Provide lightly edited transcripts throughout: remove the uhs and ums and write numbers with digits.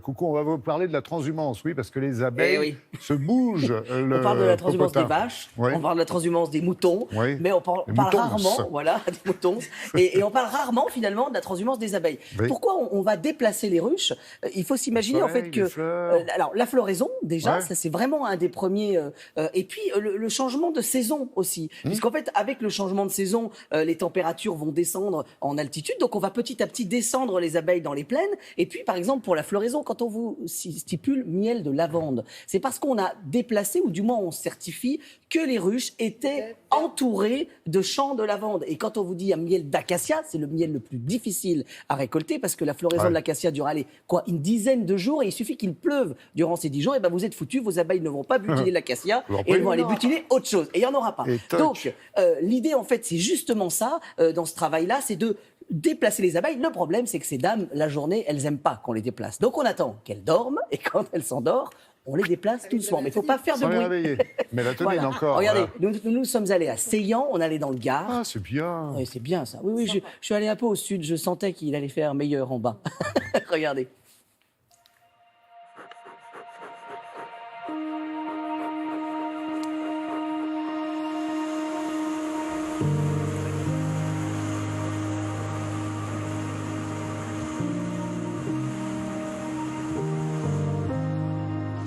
Coucou, on va vous parler de la transhumance, oui, parce que les abeilles oui. se bougent. On parle de la transhumance des vaches, Oui. on parle de la transhumance des moutons, Oui. mais on parle Les moutons. rarement, voilà, des moutons, et on parle rarement finalement de la transhumance des abeilles. Oui. Pourquoi on va déplacer les ruches? Il faut s'imaginer en fait Les que fleurs. alors la floraison déjà, Ouais. ça c'est vraiment un des premiers, et puis le changement de saison aussi, puisqu'en fait avec le changement de saison, les températures vont descendre en altitude, donc on va petit à petit descendre les abeilles dans les plaines. Et puis par exemple pour la floraison, quand on vous stipule miel de lavande, c'est parce qu'on a déplacé, ou du moins on certifie que les ruches étaient entourées de champs de lavande. Et quand on vous dit un miel d'acacia, c'est le miel le plus difficile à récolter parce que la floraison de l'acacia dure une dizaine de jours, et il suffit qu'il pleuve durant ces 10 jours, et ben vous êtes foutus, vos abeilles ne vont pas butiner l'acacia et elles vont aller butiner autre chose. Et il n'y en aura pas. Donc l'idée en fait c'est justement ça dans ce travail-là, c'est de déplacer les abeilles. Le problème, c'est que ces dames, la journée, elles n'aiment pas qu'on les déplace. Donc on attend qu'elles dorment, et quand elles s'endorment, on les déplace tout doucement. Mais il ne faut pas faire de Sans les bruit. réveiller. Mais la tenue Voilà. encore. Regardez, Voilà. nous sommes allés à Seillan, on allait dans le Gard. Ah, c'est bien. Oui, c'est bien ça. Oui, je suis allé un peu au sud, je sentais qu'il allait faire meilleur en bas. Regardez.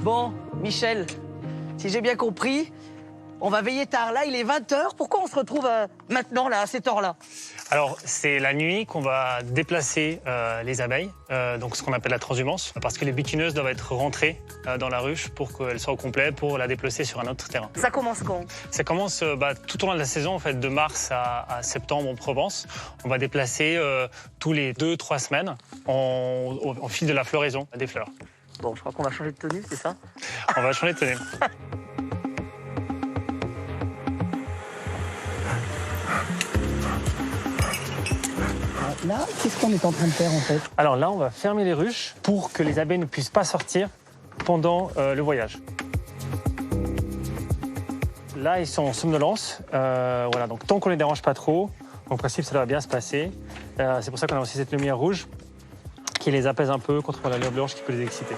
Bon, Michel, si j'ai bien compris, on va veiller tard. Là, il est 20h. Pourquoi on se retrouve maintenant, là, à cette heure-là? Alors, c'est la nuit qu'on va déplacer les abeilles, donc ce qu'on appelle la transhumance, parce que les butineuses doivent être rentrées dans la ruche pour qu'elles soient au complet, pour la déplacer sur un autre terrain. Ça commence quand? Ça commence tout au long de la saison, en fait, de mars à septembre en Provence. On va déplacer tous les 2-3 semaines au fil de la floraison des fleurs. Bon, je crois qu'on va changer de tenue, c'est ça? On va changer de tenue. Là, qu'est-ce qu'on est en train de faire, en fait? Alors là, on va fermer les ruches pour que les abeilles ne puissent pas sortir pendant le voyage. Là, ils sont en somnolence. Voilà, donc tant qu'on ne les dérange pas trop, en principe, ça va bien se passer. C'est pour ça qu'on a aussi cette lumière rouge qui les apaise un peu contre la lumière blanche qui peut les exciter.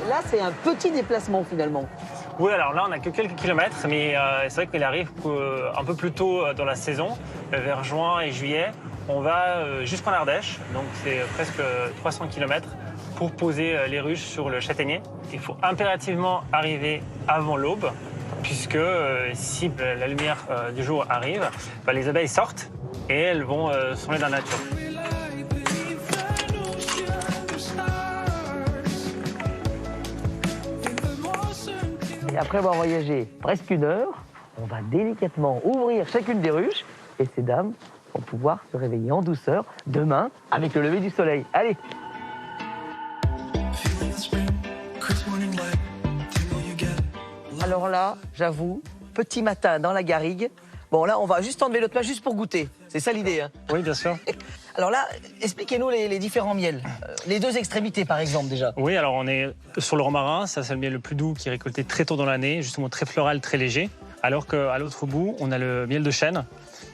Là, c'est un petit déplacement, finalement. Oui, alors là, on n'a que quelques kilomètres, mais c'est vrai qu'il arrive qu'un peu plus tôt dans la saison, vers juin et juillet, on va jusqu'en Ardèche, donc c'est presque 300 km, pour poser les ruches sur le châtaignier. Il faut impérativement arriver avant l'aube, puisque si la lumière du jour arrive, les abeilles sortent et elles vont s'enlever dans la nature. Et après avoir voyagé presque 1 heure, on va délicatement ouvrir chacune des ruches, et ces dames vont pouvoir se réveiller en douceur demain avec le lever du soleil. Allez! Alors là, j'avoue, petit matin dans la garrigue. Bon, là, on va juste enlever l'autre main juste pour goûter. C'est ça l'idée, hein? Oui, bien sûr. Alors là, expliquez-nous les différents miels. Les deux extrémités, par exemple, déjà. Oui, alors on est sur le romarin, ça c'est le miel le plus doux qui est récolté très tôt dans l'année, justement très floral, très léger. Alors qu'à l'autre bout, on a le miel de chêne.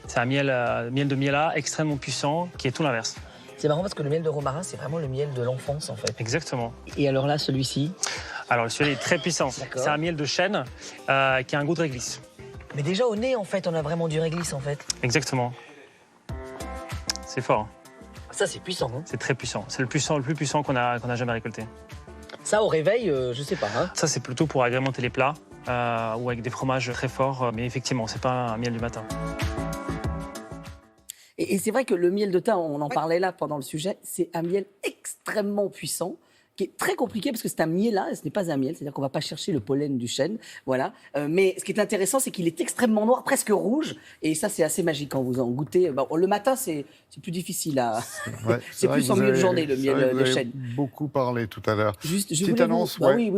C'est un miel de miela extrêmement puissant qui est tout l'inverse. C'est marrant parce que le miel de romarin, c'est vraiment le miel de l'enfance, en fait. Exactement. Et alors là, celui-ci? Alors celui-là est très puissant. C'est un miel de chêne qui a un goût de réglisse. Mais déjà au nez, en fait, on a vraiment du réglisse, en fait. Exactement. C'est fort. Hein. Ça, c'est puissant, hein? C'est très puissant. C'est le plus puissant qu'on a jamais récolté. Ça, au réveil, je sais pas, hein? Ça, c'est plutôt pour agrémenter les plats ou avec des fromages très forts. Mais effectivement, c'est pas un miel du matin. Et c'est vrai que le miel de thym, on en parlait là pendant le sujet, c'est un miel extrêmement puissant, qui est très compliqué parce que c'est un miel-là, ce n'est pas un miel, c'est-à-dire qu'on ne va pas chercher le pollen du chêne, voilà. Mais ce qui est intéressant, c'est qu'il est extrêmement noir, presque rouge, et ça, c'est assez magique quand vous en goûtez. Bon, le matin, c'est plus difficile à... Ouais, c'est plus en milieu de journée, le miel de chêne. Beaucoup parlé tout à l'heure. Juste, Petite annonce, ouais. Oui, oui.